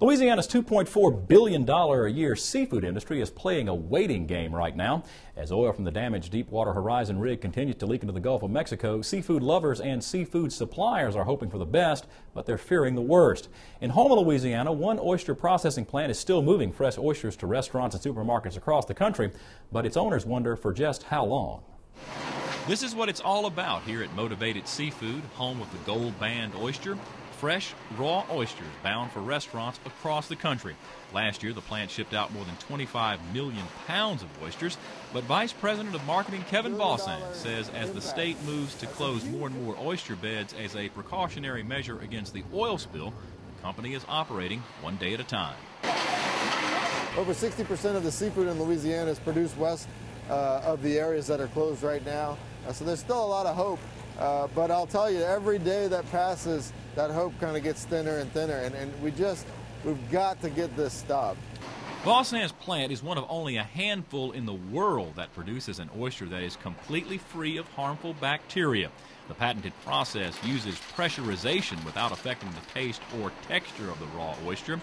Louisiana's $2.4 billion a year seafood industry is playing a waiting game right now. As oil from the damaged Deepwater Horizon rig continues to leak into the Gulf of Mexico, seafood lovers and seafood suppliers are hoping for the best, but they're fearing the worst. In Houma, Louisiana, one oyster processing plant is still moving fresh oysters to restaurants and supermarkets across the country, but its owners wonder for just how long. This is what it's all about here at Motivated Seafood, home of the gold band oyster. Fresh, raw oysters bound for restaurants across the country. Last year, the plant shipped out more than 25 million pounds of oysters, but Vice President of Marketing Kevin Bossan says as the state moves to close more and more oyster beds as a precautionary measure against the oil spill, the company is operating one day at a time. Over 60% of the seafood in Louisiana is produced west of the areas that are closed right now, so there's still a lot of hope. But I'll tell you, every day that passes, that hope kind of gets thinner and thinner, and we've got to get this stopped. Bossan's plant is one of only a handful in the world that produces an oyster that is completely free of harmful bacteria. The patented process uses pressurization without affecting the taste or texture of the raw oyster.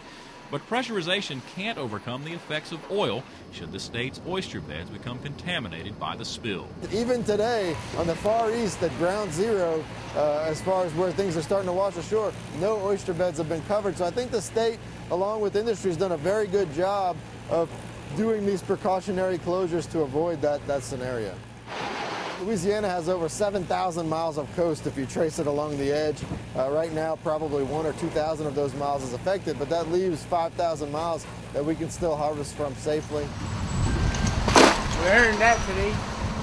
But pressurization can't overcome the effects of oil should the state's oyster beds become contaminated by the spill. Even today, on the Far East at ground zero, as far as where things are starting to wash ashore, no oyster beds have been covered. So I think the state, along with industry, has done a very good job of doing these precautionary closures to avoid that scenario. Louisiana has over 7,000 miles of coast if you trace it along the edge. Right now, probably 1,000 or 2,000 of those miles is affected, but that leaves 5,000 miles that we can still harvest from safely. We earned that today.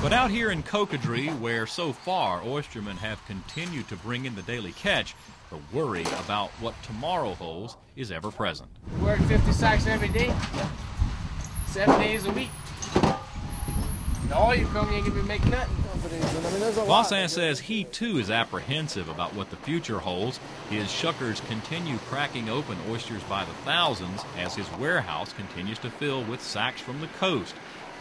But out here in Cocodrie, where so far oystermen have continued to bring in the daily catch, the worry about what tomorrow holds is ever present. We work 50 sacks every day, 7 days a week. All you come here and give me make nothing. Bossan says he too is apprehensive about what the future holds. His shuckers continue cracking open oysters by the thousands as his warehouse continues to fill with sacks from the coast.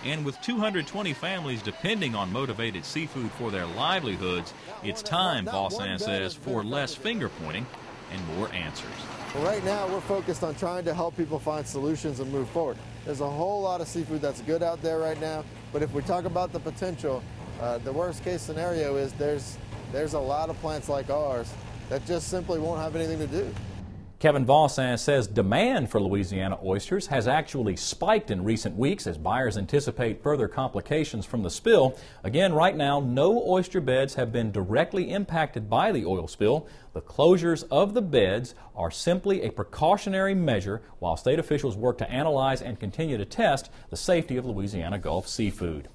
And with 220 families depending on Motivated Seafood for their livelihoods, it's time, Bossan says, for less finger pointing and more answers. Well, right now we're focused on trying to help people find solutions and move forward. There's a whole lot of seafood that's good out there right now, but if we talk about the potential, the worst case scenario is there's a lot of plants like ours that just simply won't have anything to do. Kevin Bossan says demand for Louisiana oysters has actually spiked in recent weeks as buyers anticipate further complications from the spill. Again, right now, no oyster beds have been directly impacted by the oil spill. The closures of the beds are simply a precautionary measure while state officials work to analyze and continue to test the safety of Louisiana Gulf seafood.